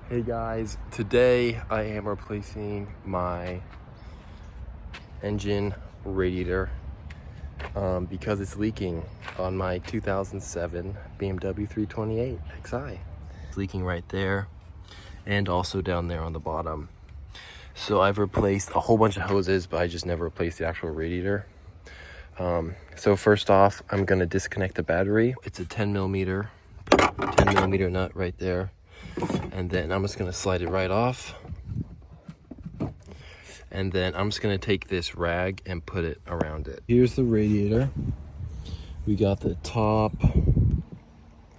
Hey guys, today I am replacing my engine radiator because it's leaking on my 2007 BMW 328 Xi. It's leaking right there and also down there on the bottom. So I've replaced a whole bunch of hoses, but I just never replaced the actual radiator. So first off, I'm gonna disconnect the battery. It's a 10 millimeter nut right there. And then I'm just gonna slide it right off. And then I'm just gonna take this rag and put it around it. Here's the radiator. We got the top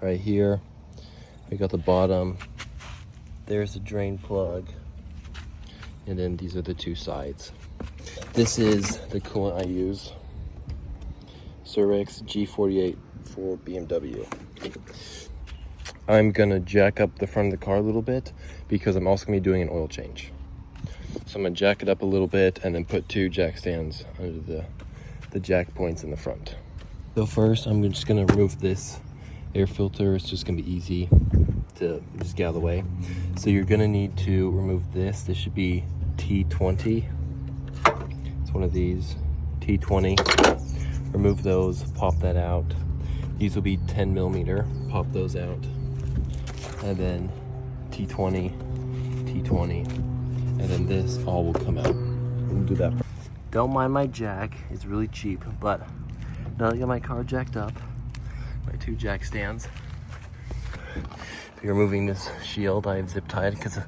right here. We got the bottom. There's the drain plug. And then these are the two sides. This is the coolant I use. Cerrex G48 for BMW. I'm gonna jack up the front of the car a little bit because I'm also gonna be doing an oil change. So I'm gonna jack it up a little bit and then put two jack stands under the jack points in the front. So first, I'm just gonna remove this air filter. It's just gonna be easy to just get out of the way. So you're gonna need to remove this. This should be T20. It's one of these, T20. Remove those, pop that out. These will be 10 millimeter, pop those out. And then T20, and then this all will come out. We'll do that. Don't mind my jack, it's really cheap, but now that I got my car jacked up, my two jack stands. If you're removing this shield, I have zip tied because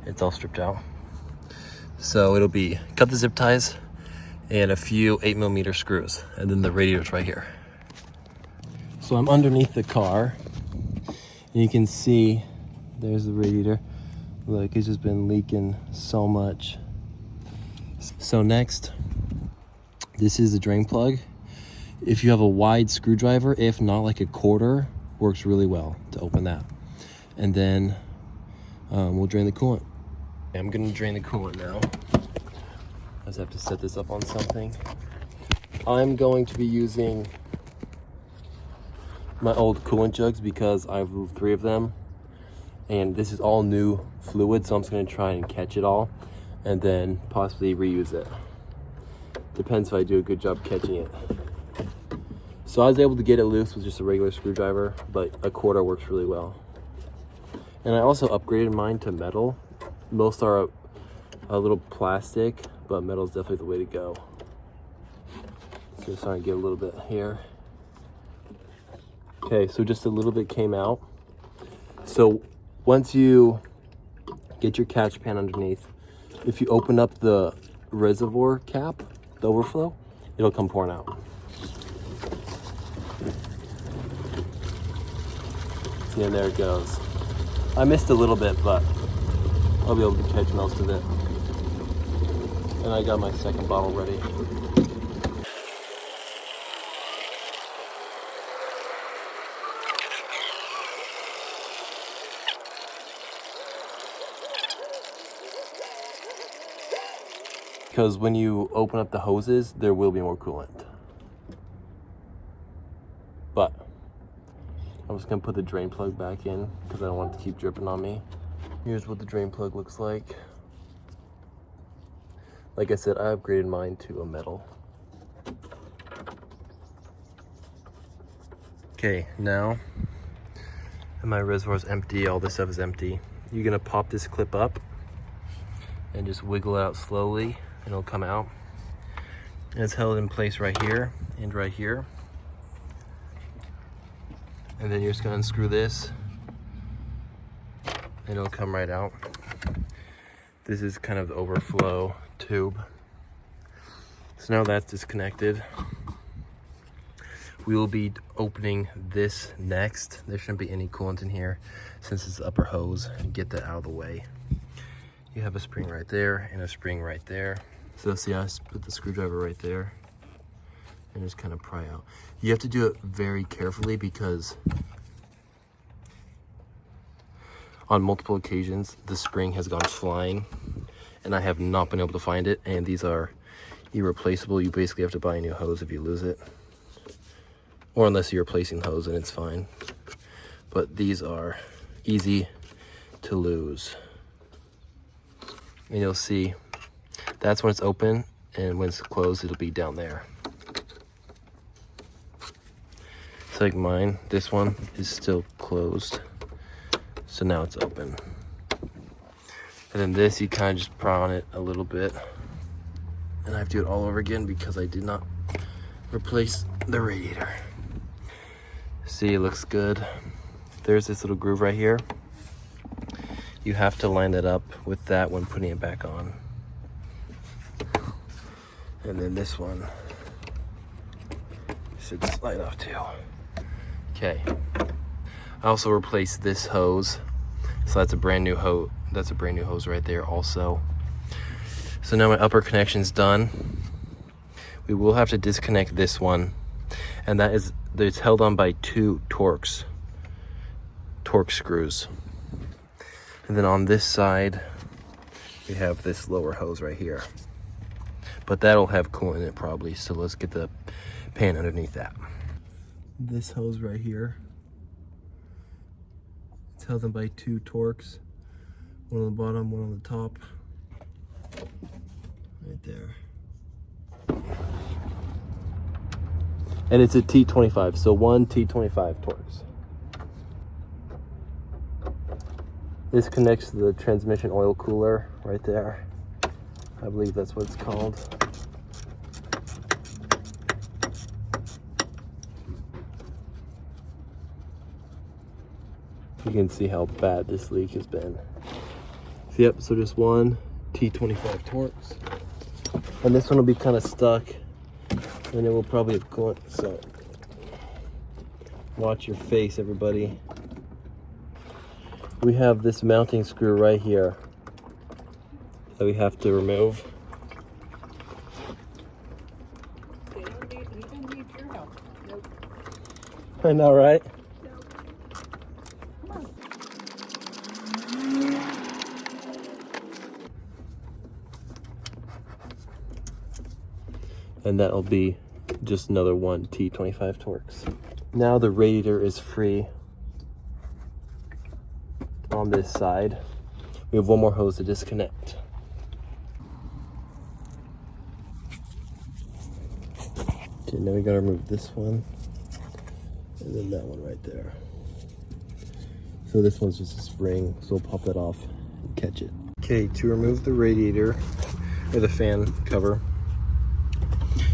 it's all stripped out. So it'll be cut the zip ties and a few 8 millimeter screws, and then the radiator's right here. So I'm underneath the car. And you can see there's the radiator. Look, it's just been leaking so much. So next, this is the drain plug. If you have a wide screwdriver, if not, like a quarter, works really well to open that. And then we'll drain the coolant. I'm gonna drain the coolant now. I just have to set this up on something. I'm going to be using my old coolant jugs because I've moved 3 of them, and this is all new fluid, so I'm just going to try and catch it all and then possibly reuse it. Depends if I do a good job catching it. So I was able to get it loose with just a regular screwdriver, but a quarter works really well. And I also upgraded mine to metal. Most are a little plastic, but metal is definitely the way to go. So starting to get a little bit here. Okay, so just a little bit came out. So once you get your catch pan underneath, if you open up the reservoir cap, the overflow, it'll come pouring out. See, and there it goes. I missed a little bit, but I'll be able to catch most of it. And I got my second bottle ready. Because when you open up the hoses, there will be more coolant. But I'm just gonna put the drain plug back in because I don't want it to keep dripping on me. Here's what the drain plug looks like. Like I said, I upgraded mine to a metal. Okay, now my reservoir is empty, all this stuff is empty. You're gonna pop this clip up and just wiggle it out slowly, and it'll come out. And it's held in place right here and right here. And then you're just gonna unscrew this and it'll come right out. This is kind of the overflow tube. So now that's disconnected. We will be opening this next. There shouldn't be any coolant in here since it's the upper hose. Get that out of the way. You have a spring right there and a spring right there. So see, I just put the screwdriver right there and just kind of pry out. You have to do it very carefully because on multiple occasions, the spring has gone flying and I have not been able to find it. And these are irreplaceable. You basically have to buy a new hose if you lose it. Or unless you're replacing hose and it's fine. But these are easy to lose. and you'll see that's when it's open, and when it's closed, it'll be down there. It's like mine, this one is still closed, so now it's open. And then this, you kind of just pry on it a little bit, and I have to do it all over again because I did not replace the radiator. See, it looks good. There's this little groove right here. You have to line that up with that when putting it back on. And then this one should slide off too. Okay. I also replaced this hose. So that's a brand new hose. That's a brand new hose right there also. So now my upper connection's done. We will have to disconnect this one. And it's held on by 2 Torx screws. And then on this side, we have this lower hose right here. But that'll have coolant in it probably, so let's get the pan underneath that. This hose right here, it's held in by 2 Torx. One on the bottom, one on the top. Right there. And it's a T25, so 1 T25 Torx. This connects to the transmission oil cooler right there. I believe that's what it's called. You can see how bad this leak has been. So, yep, so just 1 T25 Torx. And this one will be kind of stuck, and it will probably have coolant, so watch your face, everybody. We have this mounting screw right here that we have to remove. He doesn't need your help. Nope. I know, right? Nope. Come on. And that'll be just another 1 T25 Torx. Now the radiator is free on this side. We have one more hose to disconnect. Okay, now we gotta remove this one, and then that one right there. So this one's just a spring, so we'll pop that off and catch it. Okay, to remove the radiator, or the fan cover,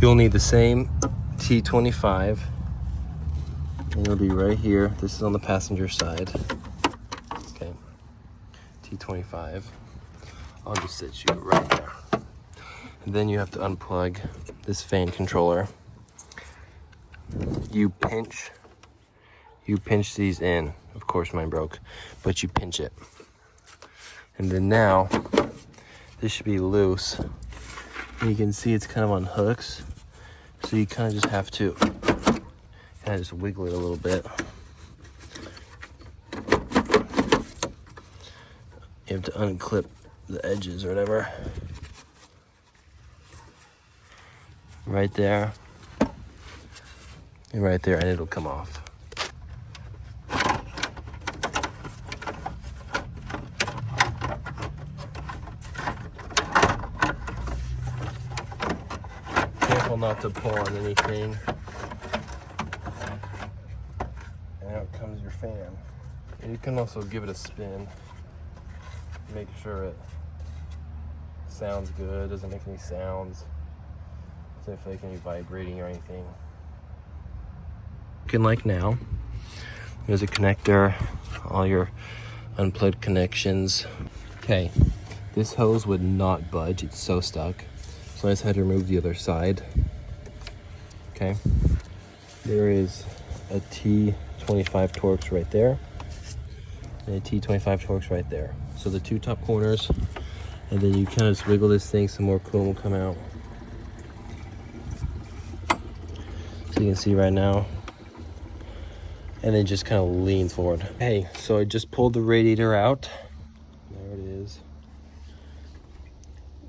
you'll need the same T25, and it'll be right here. This is on the passenger side. Okay, T25. I'll just set you right there. And then you have to unplug this fan controller. You pinch these in. Of course mine broke, but you pinch it. And then now, this should be loose. And you can see it's kind of on hooks. So you kind of just have to kind of just wiggle it a little bit. You have to unclip the edges or whatever. Right there. And right there, and it'll come off. Careful not to pull on anything. And out comes your fan. And you can also give it a spin. Make sure it sounds good, doesn't make any sounds. Doesn't feel like any vibrating or anything. Looking like now. There's a connector, all your unplugged connections. Okay, this hose would not budge, it's so stuck. So I just had to remove the other side. Okay, there is a T25 Torx right there, and a T25 Torx right there. So the 2 top corners, and then you kind of just wiggle this thing, some more coolant will come out. So you can see right now, and then just kind of lean forward. Hey, so I just pulled the radiator out. There it is.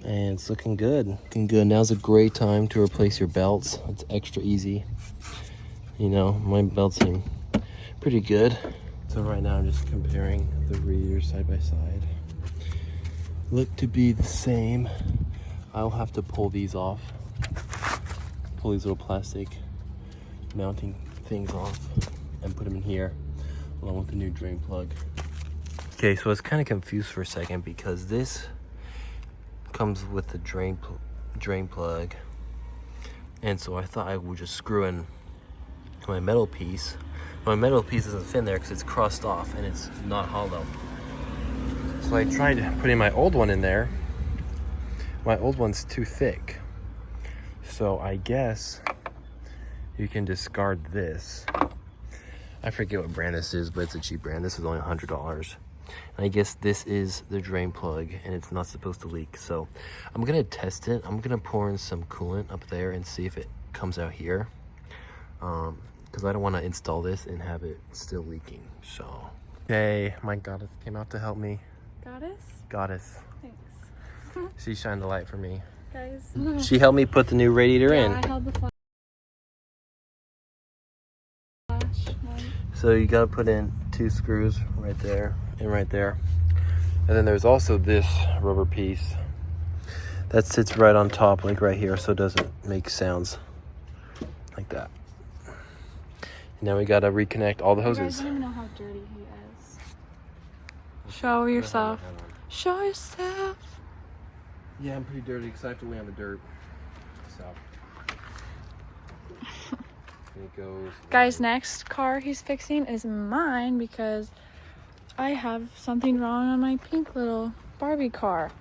And it's looking good. Looking good. Now's a great time to replace your belts. It's extra easy. You know, my belts seem pretty good. So right now I'm just comparing the radiator side by side. look to be the same. I'll have to pull these off. Pull these little plastic mounting things off and put them in here along with the new drain plug. Okay, so I was kind of confused for a second because this comes with the drain plug, and so I thought I would just screw in my metal piece. My metal piece doesn't fit in there because it's crossed off and it's not hollow. So I tried putting my old one in there. My old one's too thick. So I guess you can discard this. I forget what brand this is, but it's a cheap brand. This is only $100. And I guess this is the drain plug and it's not supposed to leak. So I'm gonna test it. I'm gonna pour in some coolant up there and see if it comes out here. Because I don't want to install this and have it still leaking. So, okay, my goddess came out to help me. Goddess. Thanks. She shined the light for me. Guys. She helped me put the new radiator in. I held the flash. So you gotta put in 2 screws right there and right there. And then there's also this rubber piece that sits right on top, like right here, so it doesn't make sounds like that. Now we gotta reconnect all the hoses. You guys don't even know how dirty he is. Show yourself. Show yourself. Yeah, I'm pretty dirty because I have to lay on the dirt. So. It goes. Guys, next car he's fixing is mine because I have something wrong on my pink little Barbie car.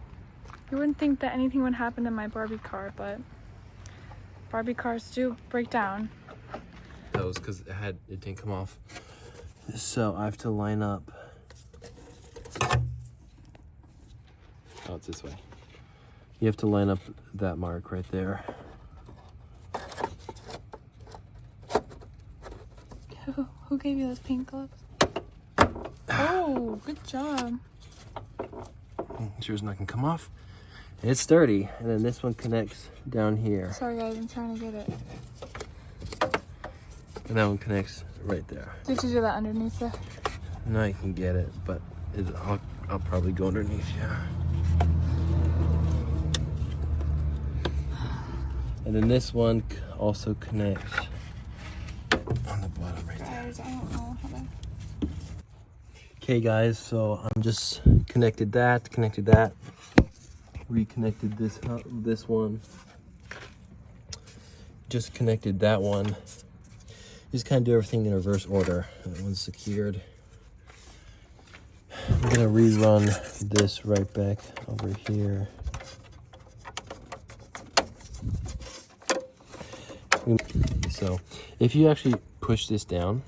You wouldn't think that anything would happen to my Barbie car, but Barbie cars do break down. That was because it didn't come off. So I have to line up. Oh, it's this way. You have to line up that mark right there. Who gave you those pink gloves? Oh, good job. Sure not gonna come off. And it's sturdy. And then this one connects down here. Sorry guys, I'm trying to get it. And that one connects right there. Did you do that underneath there? Now you can get it, but I'll probably go underneath, yeah. And then this one also connects on the bottom right there. Guys, I don't know how to... Okay guys, so I'm just connected that, reconnected this one, just connected that one. Just kind of do everything in reverse order. That one's secured. I'm gonna rerun this right back over here. So if you actually push this down,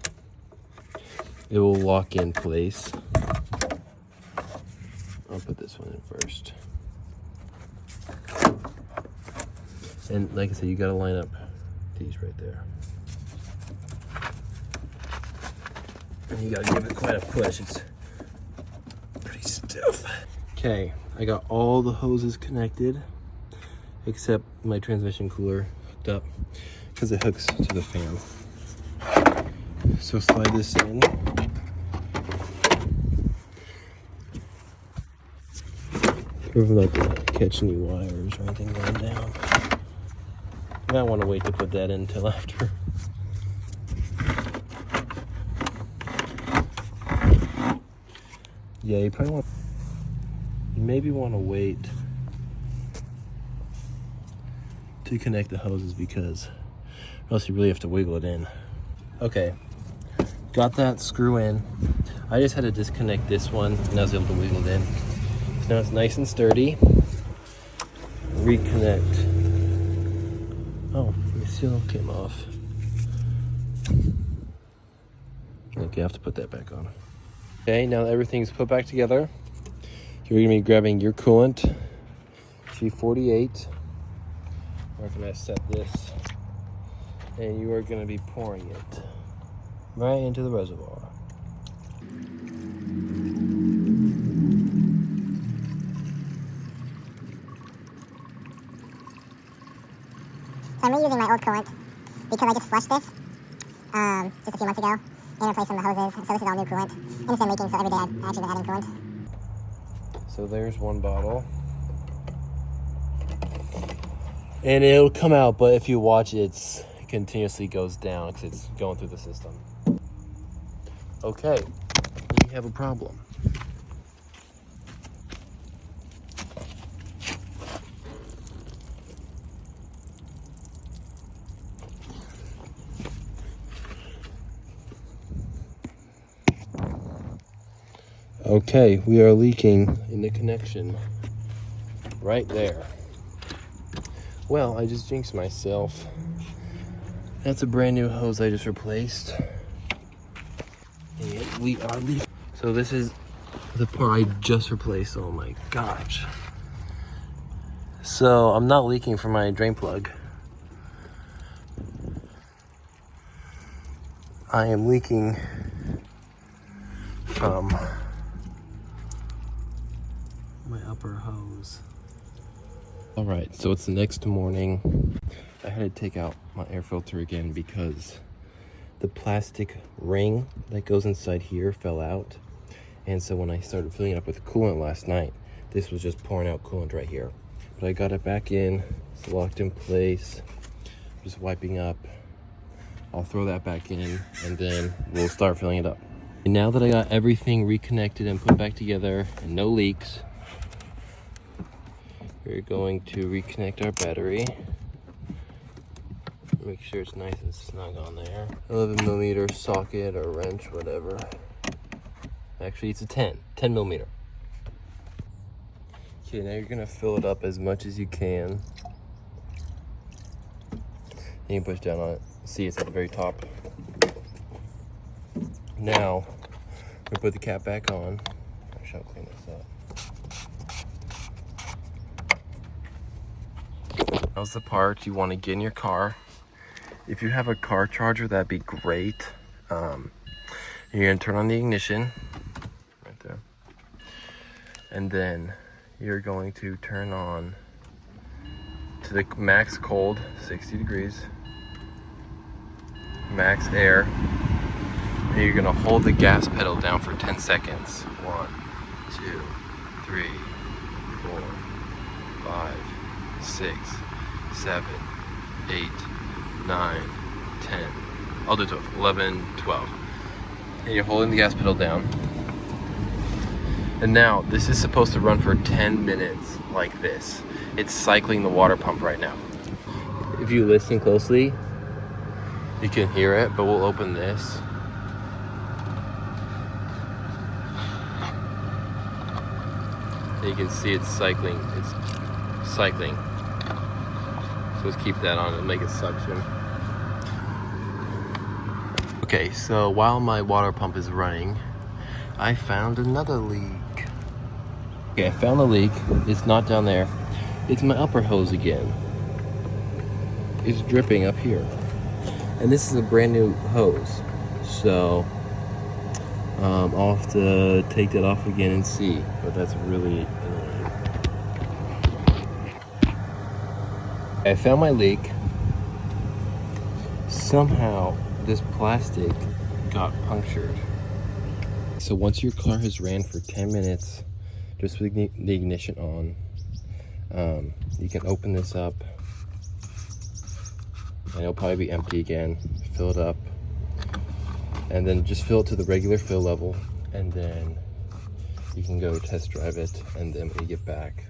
it will lock in place. I'll put this one in first. And like I said, you gotta line up these right there. And you gotta give it quite a push. It's pretty stiff. Okay, I got all the hoses connected except my transmission cooler hooked up because it hooks to the fan. So slide this in. Careful not to catch any wires or anything going down. You might want to wait to put that in until after. Yeah, you maybe want to wait to connect the hoses because or else you really have to wiggle it in. Okay, got that screw in. I just had to disconnect this one and I was able to wiggle it in. So now it's nice and sturdy. Reconnect. Oh, the seal came off. Okay, I have to put that back on. Okay, now that everything's put back together, you're gonna be grabbing your coolant, G48. We're gonna set this, and you are gonna be pouring it right into the reservoir. So I'm reusing my old coolant because I just flushed this just a few months ago and replaced some of the hoses. So this is all new coolant. And it's been leaking, so every day I've actually been adding coolant. So there's one bottle. And it'll come out, but if you watch it, it continuously goes down because it's going through the system. Okay, we have a problem. Okay, we are leaking in the connection right there. Well, I just jinxed myself. That's a brand new hose I just replaced. And we are leaking. So this is the part I just replaced. Oh my gosh. So I'm not leaking from my drain plug. I am leaking from my upper hose. All right, so it's the next morning. I had to take out my air filter again because the plastic ring that goes inside here fell out. And so when I started filling it up with coolant last night, this was just pouring out coolant right here. But I got it back in, it's locked in place, just wiping up. I'll throw that back in and then we'll start filling it up. And now that I got everything reconnected and put back together and no leaks, we're going to reconnect our battery. Make sure it's nice and snug on there. 11mm socket or wrench, whatever. Actually, it's a 10 millimeter. Okay, now you're gonna fill it up as much as you can. You can push down on it. See, it's at the very top. Now, we put the cap back on. I shall clean this up. Now's the part you want to get in your car. If you have a car charger, that'd be great. You're gonna turn on the ignition right there, and then you're going to turn on to the max cold, 60 degrees, max air, and you're gonna hold the gas pedal down for 10 seconds. 1, 2, 3, 4, 5, 6, 7, 8, 9, 10. I'll do 12, 11, 12. And you're holding the gas pedal down. And now, this is supposed to run for 10 minutes like this. It's cycling the water pump right now. If you listen closely, you can hear it, but we'll open this. And you can see it's cycling. It's cycling. So let's keep that on and make it suction. Okay, so while my water pump is running, I found another leak. Okay, I found the leak. It's not down there. It's my upper hose again. It's dripping up here. And this is a brand new hose. So I'll have to take that off again and see. But that's really annoying. I found my leak. Somehow this plastic got punctured. So once your car has ran for 10 minutes, just with the ignition on, you can open this up and it'll probably be empty again. Fill it up and then just fill it to the regular fill level, and then you can go test drive it, and then when you get back,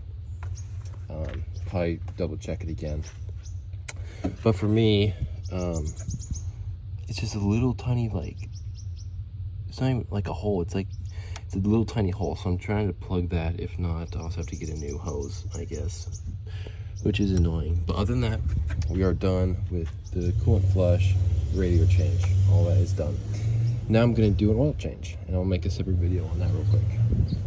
probably double check it again. But for me, it's just a little tiny, like, it's not even like a hole, it's a little tiny hole, so I'm trying to plug that. If not, I'll also have to get a new hose, I guess, which is annoying. But other than that, we are done with the coolant flush, radiator change. All that is done. Now I'm gonna do an oil change, and I'll make a separate video on that real quick.